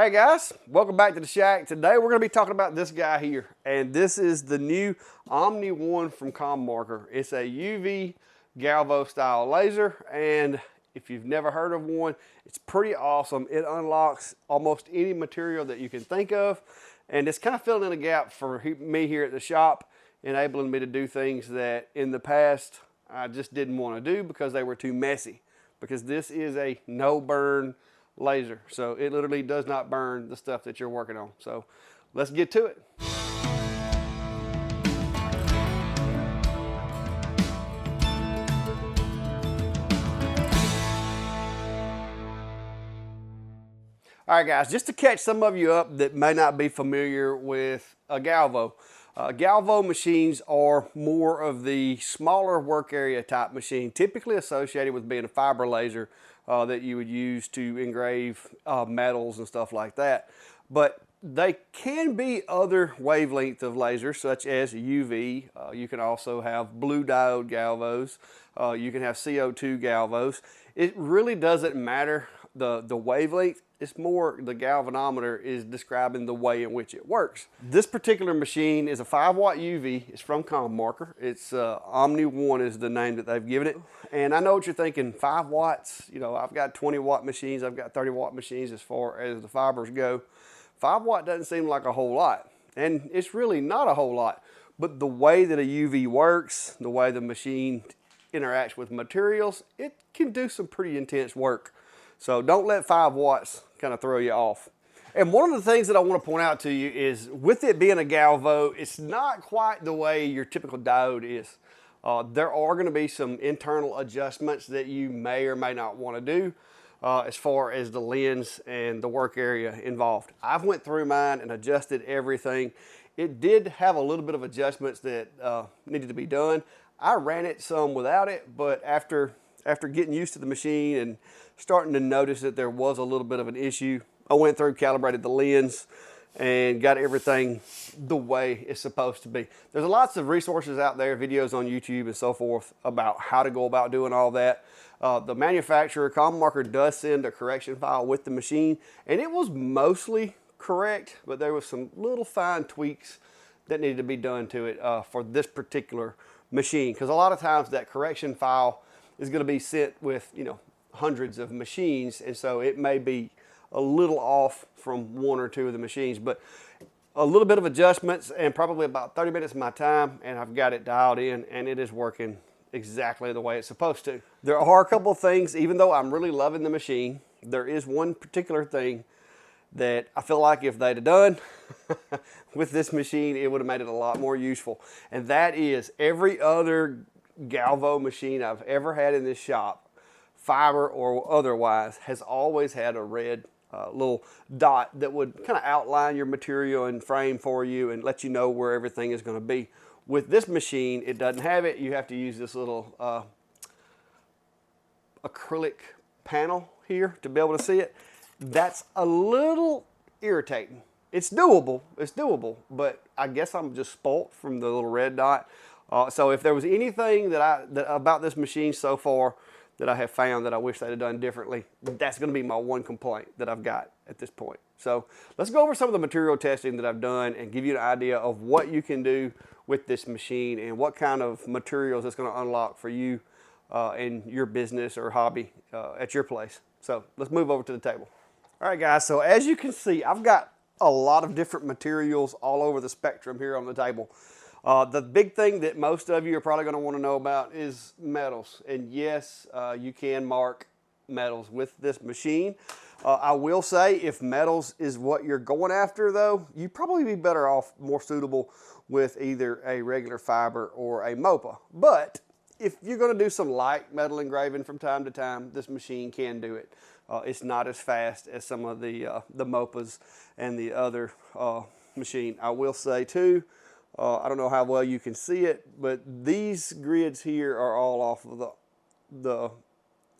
Hey guys, welcome back to the shack. Today we're going to be talking about this guy here, and this is the new Omni 1 from ComMarker. It's a UV Galvo style laser, and if you've never heard of one, it's pretty awesome. It unlocks almost any material that you can think of, and it's kind of filling in a gap for me here at the shop, enabling me to do things that in the past I just didn't want to do because they were too messy. Because this is a no burn laser, so it literally does not burn the stuff that you're working on. So let's get to it. All right guys, just to catch some of you up that may not be familiar with a Galvo. Galvo machines are more of the smaller work area type machine, typically associated with being a fiber laser that you would use to engrave metals and stuff like that. But they can be other wavelength of lasers, such as UV. You can also have blue diode Galvos. You can have CO2 Galvos. It really doesn't matter the wavelength. It's more the galvanometer is describing the way in which it works. This particular machine is a 5-watt UV. It's from ComMarker. It's Omni 1 is the name that they've given it. And I know what you're thinking, 5 watts. You know, I've got 20-watt machines. I've got 30-watt machines as far as the fibers go. 5-watt doesn't seem like a whole lot. And it's really not a whole lot. But the way that a UV works, the way the machine interacts with materials, it can do some pretty intense work. So don't let 5 watts kind of throw you off. And one of the things that I want to point out to you is with it being a Galvo, it's not quite the way your typical diode is. There are going to be some internal adjustments that you may or may not want to do as far as the lens and the work area involved. I've went through mine and adjusted everything. It did have a little bit of adjustments that needed to be done. I ran it some without it, but after getting used to the machine and starting to notice that there was a little bit of an issue, I went through, calibrated the lens, and got everything the way it's supposed to be. There's lots of resources out there, videos on YouTube and so forth, about how to go about doing all that. The manufacturer, ComMarker, does send a correction file with the machine, and it was mostly correct, but there was some little fine tweaks that needed to be done to it for this particular machine, because a lot of times that correction file is going to be sent with, you know, hundreds of machines, and so it may be a little off from 1 or 2 of the machines, but a little bit of adjustments and probably about 30 minutes of my time, and I've got it dialed in, and it is working exactly the way it's supposed to. There are a couple of things, even though I'm really loving the machine, there is one particular thing that I feel like if they'd have done with this machine, it would have made it a lot more useful, and that is every other Galvo machine I've ever had in this shop, fiber or otherwise, has always had a red little dot that would kind of outline your material and frame for you and let you know where everything is going to be. With this machine, it doesn't have it. You have to use this little acrylic panel here to be able to see it. That's a little irritating. It's doable, but I guess I'm just spoilt from the little red dot. So if there was anything about this machine so far that I have found that I wish they'd have done differently, that's going to be my one complaint that I've got at this point. So let's go over some of the material testing that I've done and give you an idea of what you can do with this machine and what kind of materials it's going to unlock for you in your business or hobby at your place. So let's move over to the table. All right guys, so as you can see, I've got a lot of different materials all over the spectrum here on the table. The big thing that most of you are probably going to want to know about is metals. And yes, you can mark metals with this machine. I will say if metals is what you're going after though, you'd probably be better off, more suitable with either a regular fiber or a MOPA. But if you're going to do some light metal engraving from time to time, this machine can do it. It's not as fast as some of the MOPAs and the other machine. I will say too, I don't know how well you can see it, but these grids here are all off of the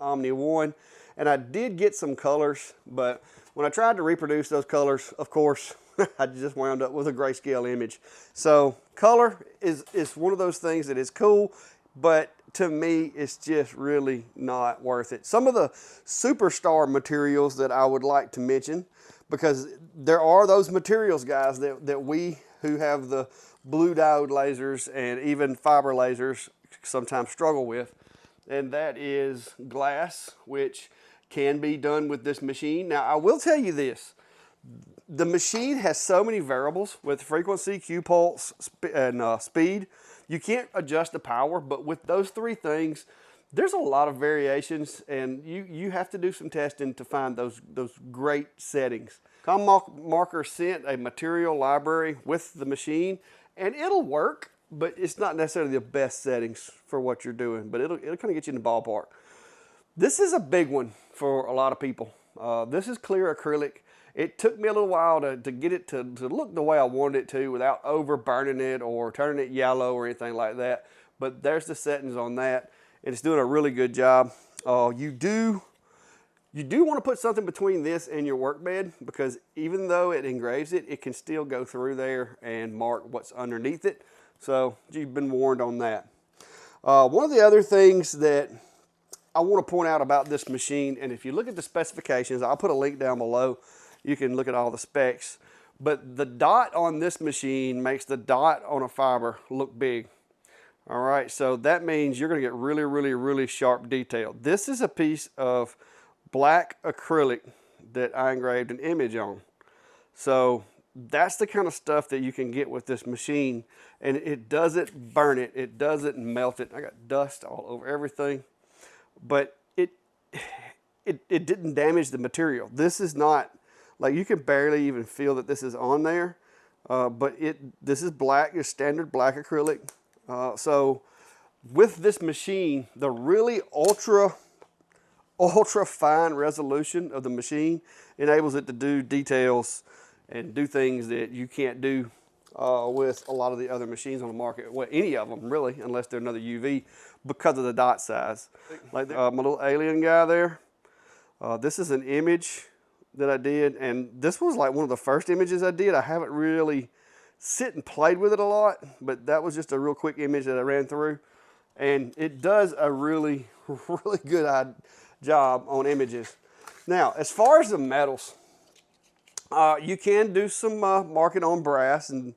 Omni 1. And I did get some colors, but when I tried to reproduce those colors, of course, I just wound up with a grayscale image. So color is one of those things that is cool, but to me, it's just really not worth it. Some of the superstar materials that I would like to mention, because there are those materials, guys, that we who have the blue diode lasers and even fiber lasers sometimes struggle with, and that is glass, which can be done with this machine. Now, I will tell you this. The machine has so many variables with frequency, Q pulse, and speed. You can't adjust the power, but with those three things, there's a lot of variations, and you have to do some testing to find those great settings. ComMarker sent a material library with the machine, and it'll work, but it's not necessarily the best settings for what you're doing, but it'll kind of get you in the ballpark. This is a big one for a lot of people. This is clear acrylic. It took me a little while to get it to look the way I wanted it to without over burning it or turning it yellow or anything like that. But there's the settings on that, and it's doing a really good job. You do want to put something between this and your work bed, because even though it engraves it, it can still go through there and mark what's underneath it. So you've been warned on that. One of the other things that I want to point out about this machine, and if you look at the specifications, I'll put a link down below. You can look at all the specs, but the dot on this machine makes the dot on a fiber look big. All right, so that means you're going to get really, really, really sharp detail. This is a piece of black acrylic that I engraved an image on. So that's the kind of stuff that you can get with this machine, and it doesn't burn it. It doesn't melt it. I got dust all over everything, but it didn't damage the material. This is not, like, you can barely even feel that this is on there, but this is black, it's standard black acrylic. So with this machine, the really ultra fine resolution of the machine enables it to do details and do things that you can't do with a lot of the other machines on the market. Well, any of them really, unless they're another UV, because of the dot size. Like my little alien guy there. This is an image that I did, and this was like one of the first images I did. I haven't really sit and played with it a lot, but that was just a real quick image that I ran through, and it does a really, really good job on images. Now, as far as the metals, you can do some marking on brass and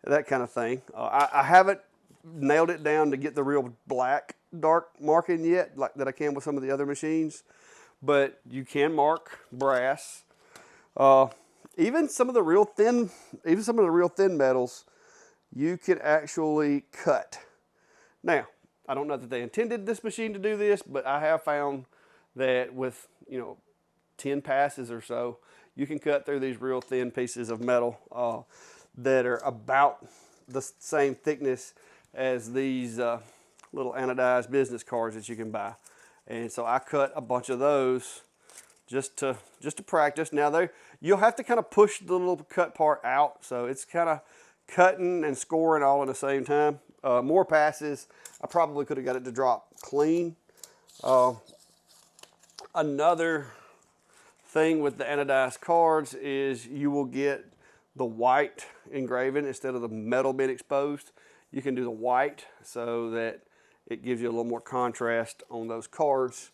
that kind of thing. I haven't nailed it down to get the real black dark marking yet, like that I can with some of the other machines, but you can mark brass. Even some of the real thin metals, you can actually cut. Now, I don't know that they intended this machine to do this, but I have found that with 10 passes or so, you can cut through these real thin pieces of metal that are about the same thickness as these little anodized business cards that you can buy. And so I cut a bunch of those just to practice. Now you'll have to kind of push the little cut part out, so it's kind of cutting and scoring all at the same time. More passes, I probably could have got it to drop clean. Another thing with the anodized cards is you will get the white engraving instead of the metal being exposed. You can do the white so that it gives you a little more contrast on those cards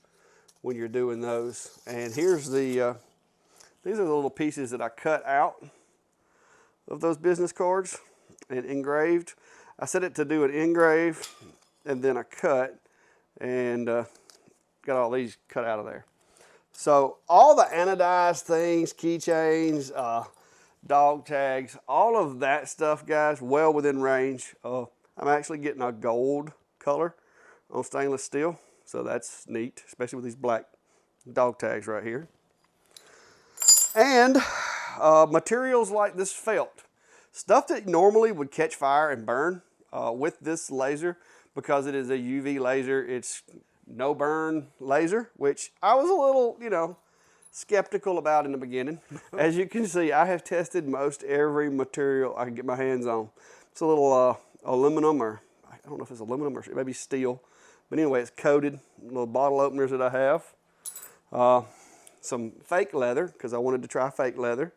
when you're doing those. And here's these are the little pieces that I cut out of those business cards and engraved. I set it to do an engrave, and then I cut and got all these cut out of there. So all the anodized things, keychains, dog tags, all of that stuff, guys, well within range. I'm actually getting a gold color on stainless steel, so that's neat, especially with these black dog tags right here. And materials like this felt, stuff that normally would catch fire and burn with this laser, because it is a UV laser, it's no burn laser, which I was a little, skeptical about in the beginning. As you can see, I have tested most every material I can get my hands on. It's a little aluminum, or I don't know if it's aluminum or maybe steel, but anyway, it's coated. Little bottle openers that I have. Some fake leather, because I wanted to try fake leather.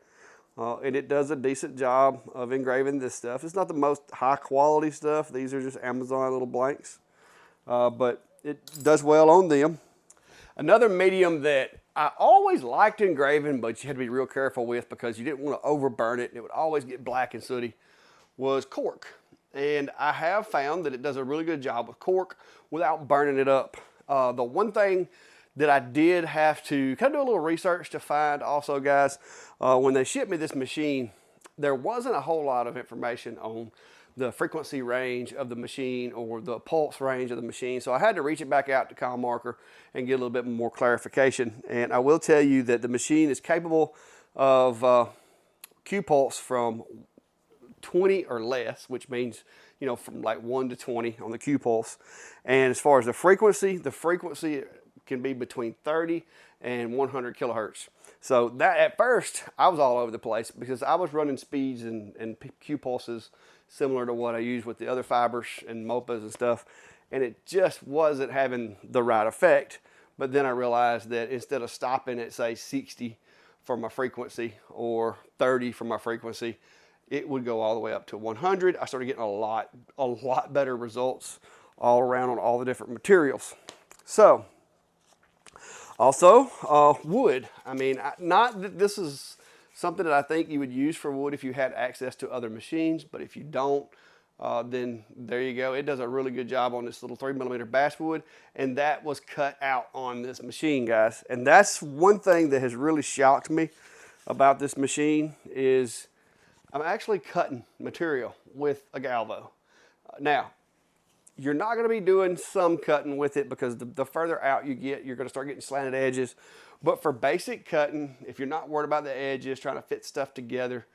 And it does a decent job of engraving this stuff. It's not the most high quality stuff. These are just Amazon little blanks, but it does well on them. Another medium that I always liked engraving, but you had to be real careful with because you didn't want to overburn it. It would always get black and sooty, was cork. And I have found that it does a really good job with cork without burning it up. The one thing that I did have to kind of do a little research to find also, guys, when they shipped me this machine, there wasn't a whole lot of information on the frequency range of the machine or the pulse range of the machine. So I had to reach it back out to ComMarker and get a little bit more clarification. And I will tell you that the machine is capable of Q pulse from 20 or less, which means, you know, from like 1 to 20 on the Q pulse. And as far as the frequency can be between 30 and 100 kilohertz. So that, at first, I was all over the place because I was running speeds and Q pulses similar to what I use with the other fibers and MOPAs and stuff, and it just wasn't having the right effect. But then I realized that instead of stopping at, say, 60 for my frequency or 30 for my frequency, it would go all the way up to 100. I started getting a lot better results all around on all the different materials. So, also, wood. I mean, not that this is something that I think you would use for wood if you had access to other machines, but if you don't, then there you go. It does a really good job on this little 3mm basswood, and that was cut out on this machine, guys. And that's one thing that has really shocked me about this machine is I'm actually cutting material with a Galvo. Now, you're not going to be doing some cutting with it because the further out you get, you're going to start getting slanted edges. But for basic cutting, if you're not worried about the edges, trying to fit stuff together,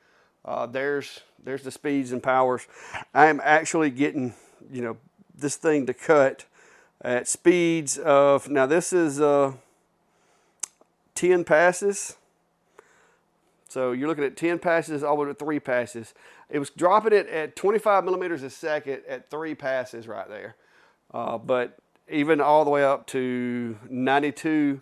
there's the speeds and powers. I am actually getting, you know, this thing to cut at speeds of, now this is 10 passes. So you're looking at 10 passes all the way to 3 passes. It was dropping it at 25 millimeters a second at 3 passes right there. But even all the way up to 92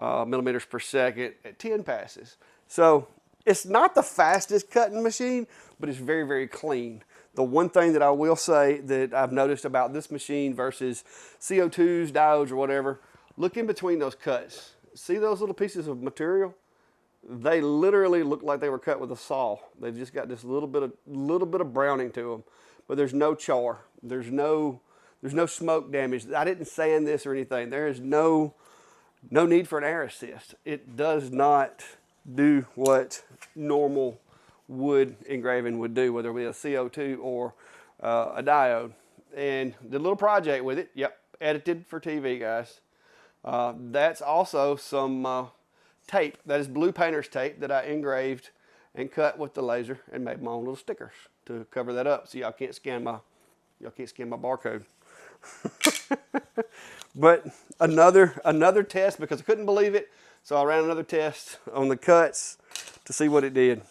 millimeters per second at 10 passes. So it's not the fastest cutting machine, but it's very, very clean. The one thing that I will say that I've noticed about this machine versus CO2s, diodes, or whatever, look in between those cuts. See those little pieces of material? They literally look like they were cut with a saw. They've just got this little bit of browning to them, but there's no char. There's no smoke damage. I didn't sand this or anything. There is no need for an air assist. It does not do what normal wood engraving would do, whether it be a CO2 or a diode. And the little project with it, yep, edited for TV, guys. That's also some tape. That is blue painter's tape that I engraved and cut with the laser and made my own little stickers to cover that up so y'all can't scan my barcode. But another test because I couldn't believe it, so I ran another test on the cuts to see what it did.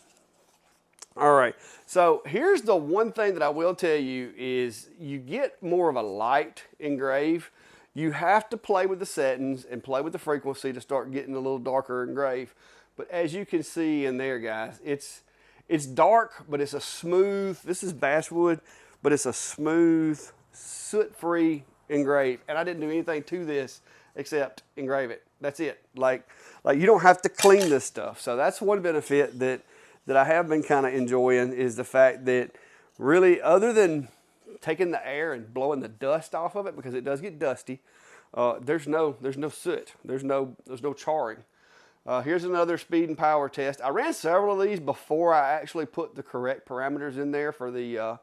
All right, so here's the one thing that I will tell you is you get more of a light engrave. You have to play with the settings and play with the frequency to start getting a little darker engrave. But as you can see in there, guys, it's dark, but it's a smooth, this is basswood, but it's a smooth, soot-free engrave. And I didn't do anything to this except engrave it. That's it. Like you don't have to clean this stuff. So that's one benefit that I have been kind of enjoying is the fact that really, other than taking the air and blowing the dust off of it, because it does get dusty, there's no soot, there's no charring. Here's another speed and power test. I ran several of these before I actually put the correct parameters in there for the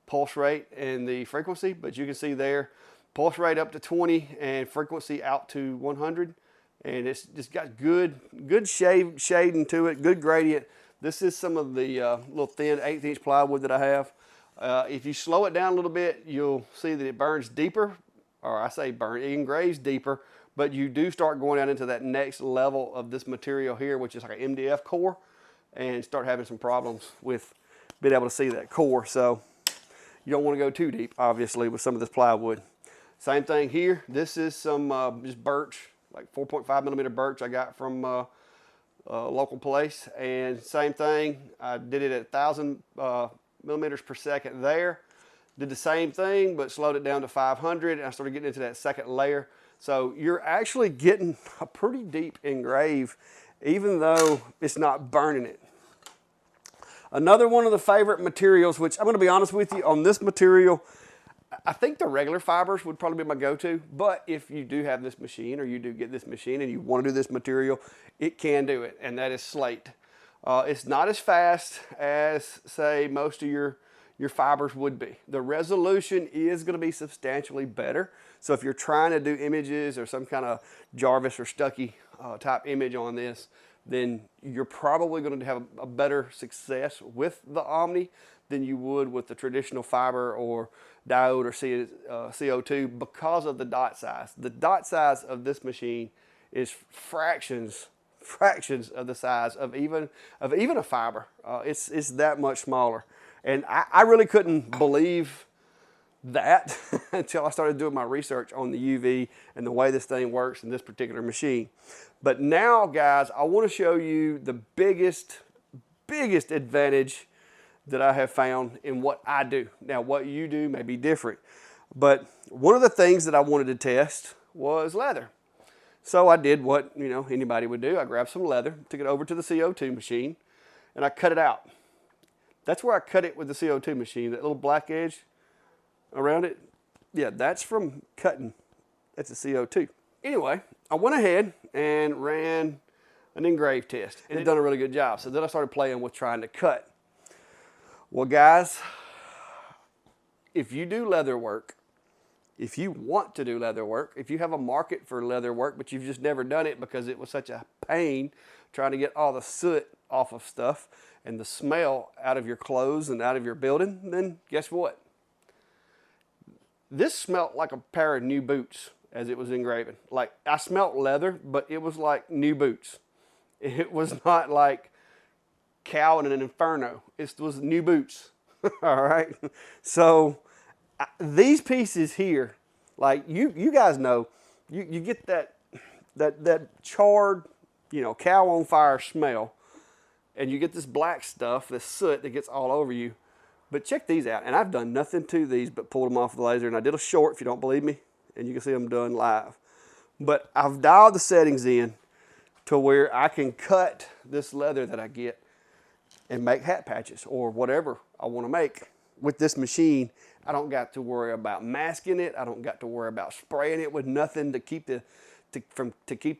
pulse rate and the frequency, but you can see there, pulse rate up to 20 and frequency out to 100, and it's just got good shading to it, good gradient. This is some of the little thin 1/8" plywood that I have. If you slow it down a little bit, you'll see that it burns deeper, or I say burn, it engraves deeper, but you do start going down into that next level of this material here, which is like an MDF core, and start having some problems with being able to see that core. So you don't want to go too deep, obviously, with some of this plywood. Same thing here. This is some just birch, like 4.5 millimeter birch I got from a local place, and same thing. I did it at 1,000 millimeters per second there. Did the same thing, but slowed it down to 500, and I started getting into that second layer. So you're actually getting a pretty deep engrave, even though it's not burning it. Another one of the favorite materials, which I'm going to be honest with you, on this material, I think the regular fibers would probably be my go-to, but if you do have this machine, or you do get this machine and you want to do this material, it can do it, and that is slate. It's not as fast as, say, most of your fibers would be. The resolution is going to be substantially better. So if you're trying to do images or some kind of Jarvis or Stuckey type image on this, then you're probably going to have a better success with the Omni than you would with the traditional fiber or diode or CO2 because of the dot size. The dot size of this machine is fractions of the size of even a fiber. It's that much smaller. And I really couldn't believe that until I started doing my research on the UV and the way this thing works in this particular machine. But now, guys, I want to show you the biggest advantage that I have found in what I do. Now, what you do may be different, but one of the things that I wanted to test was leather. So I did what anybody would do. I grabbed some leather, took it over to the CO2 machine, and I cut it out. That's where I cut it with the CO2 machine, that little black edge around it. Yeah, that's from cutting. That's a CO2. Anyway, I went ahead and ran an engrave test, and it done a really good job. So then I started playing with trying to cut. Well, guys, if you do leather work, if you want to do leather work, if you have a market for leather work, but you've just never done it because it was such a pain trying to get all the soot off of stuff and the smell out of your clothes and out of your building, then guess what? This smelled like a pair of new boots as it was engraving. Like, I smelled leather, but it was like new boots. It was not like cow in an inferno. It was new boots. All right. So these pieces here, like you guys know, you get that charred, cow on fire smell, and you get this black stuff, this soot that gets all over you. But check these out, and I've done nothing to these but pulled them off with the laser, and I did a short, if you don't believe me, and you can see them done live. But I've dialed the settings in to where I can cut this leather that I get and make hat patches or whatever I want to make with this machine. I don't got to worry about masking it. I don't got to worry about spraying it with nothing to keep the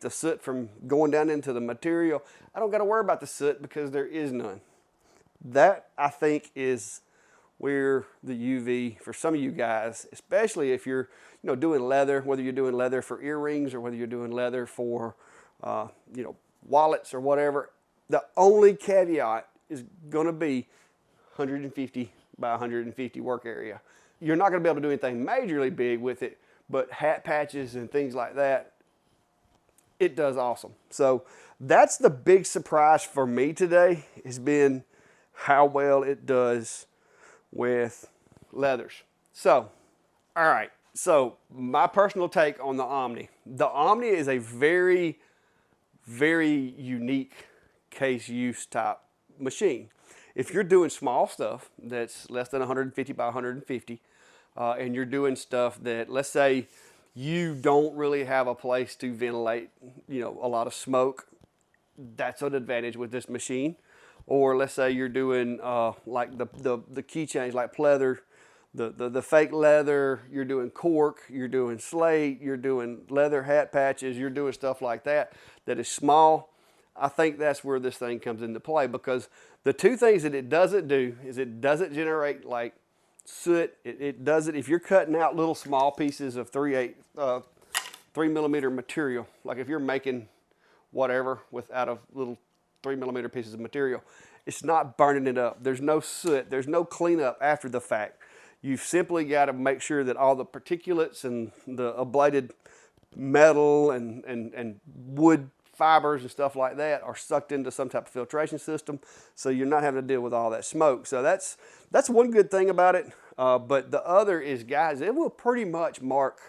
soot from going down into the material. I don't got to worry about the soot because there is none. That, I think, is where the UV, for some of you guys, especially if you're doing leather, whether you're doing leather for earrings or whether you're doing leather for wallets or whatever, the only caveat is going to be 150 by 150 work area. You're not going to be able to do anything majorly big with it, but hat patches and things like that, it does awesome. So that's the big surprise for me today, has been how well it does with leathers. So, all right. So my personal take on the Omni. The Omni is a very, very unique case use type machine. If you're doing small stuff that's less than 150 by 150, and you're doing stuff that, let's say, you don't really have a place to ventilate, a lot of smoke, that's an advantage with this machine. Or let's say you're doing like the keychains, like pleather, the fake leather, you're doing cork, you're doing slate, you're doing leather hat patches, you're doing stuff like that is small. I think that's where this thing comes into play, because the two things that it doesn't do is it doesn't generate like soot. It doesn't, if you're cutting out little small pieces of 3 millimeter material, like if you're making whatever out of little 3 millimeter pieces of material, it's not burning it up. There's no soot. There's no cleanup after the fact. You've simply got to make sure that all the particulates and the ablated metal and wood fibers and stuff like that are sucked into some type of filtration system, so you're not having to deal with all that smoke. So that's one good thing about it. But the other is, guys, it will pretty much mark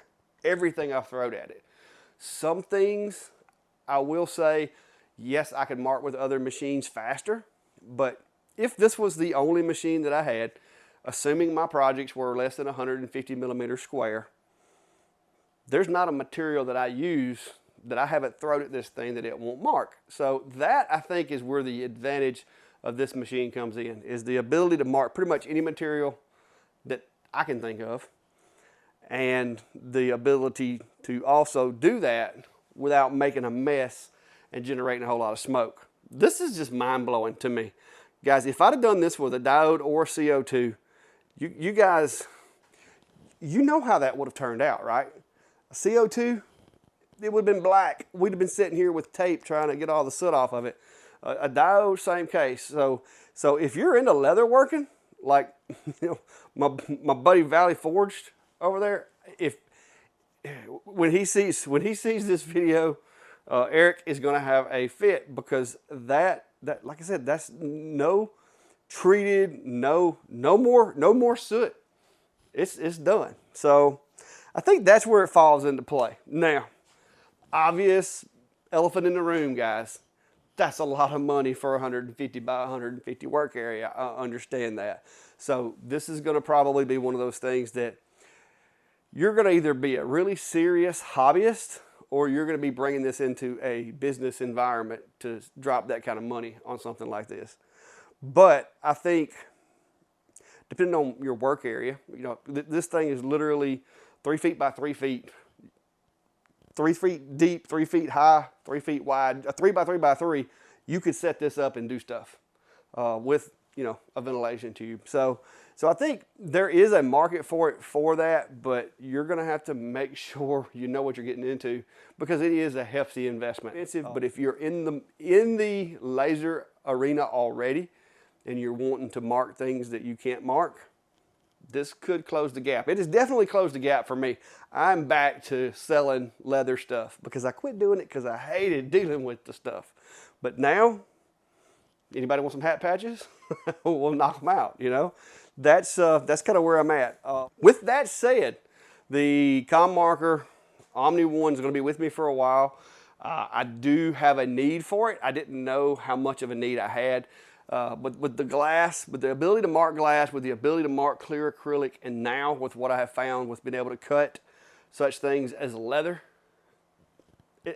everything I throw at it. Some things I will say, yes, I could mark with other machines faster, but if this was the only machine that I had, assuming my projects were less than 150 millimeters square, there's not a material that I use that I haven't thrown at this thing that it won't mark. So that, I think, is where the advantage of this machine comes in, is the ability to mark pretty much any material that I can think of, and the ability to also do that without making a mess and generating a whole lot of smoke. This is just mind-blowing to me. Guys, if I'd have done this with a diode or CO2, you guys, you know how that would have turned out, right? A CO2, it would have been black. We'd have been sitting here with tape trying to get all the soot off of it. A diode, same case. So if you're into leather working, like my buddy Valley Forged over there, when he sees this video, Eric is going to have a fit, because that like I said, that's no treated, no more soot. It's done. So I think that's where it falls into play. Now, obvious elephant in the room, guys. That's a lot of money for 150 by 150 work area. I understand that. So this is going to probably be one of those things that you're going to either be a really serious hobbyist, or you're going to be bringing this into a business environment to drop that kind of money on something like this. But I think, depending on your work area, this thing is literally 3 feet by 3 feet, 3 feet deep, 3 feet high, 3 feet wide, a 3 by 3 by 3. You could set this up and do stuff with, a ventilation tube. So I think there is a market for it for that, but you're going to have to make sure you know what you're getting into, because it is a hefty investment. But if you're in the laser arena already and you're wanting to mark things that you can't mark, this could close the gap. It has definitely closed the gap for me. I'm back to selling leather stuff because I quit doing it because I hated dealing with the stuff. But now, anybody want some hat patches? We'll knock them out, That's kind of where I'm at. With that said, the ComMarker Omni 1 is going to be with me for a while. I do have a need for it. I didn't know how much of a need I had. But with the glass, with the ability to mark glass, with the ability to mark clear acrylic, and now with what I have found with being able to cut such things as leather,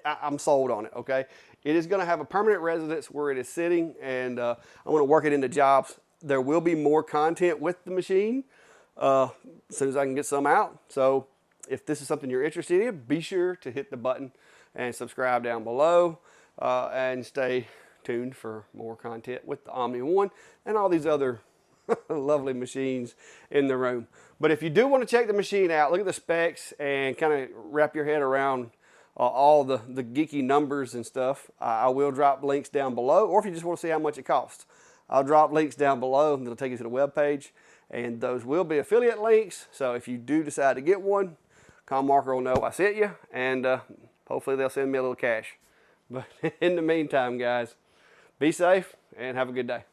I'm sold on it, okay? It is going to have a permanent residence where it is sitting, and I want to work it into jobs. There will be more content with the machine as soon as I can get some out. So if this is something you're interested in, be sure to hit the button and subscribe down below, and stay tuned for more content with the Omni 1 and all these other lovely machines in the room. But if you do want to check the machine out, look at the specs and kind of wrap your head around all the geeky numbers and stuff, I will drop links down below. Or if you just want to see how much it costs, I'll drop links down below, and it'll take you to the web page, and those will be affiliate links. So if you do decide to get one, ComMarker will know I sent you, and hopefully they'll send me a little cash. But in the meantime, guys, be safe and have a good day.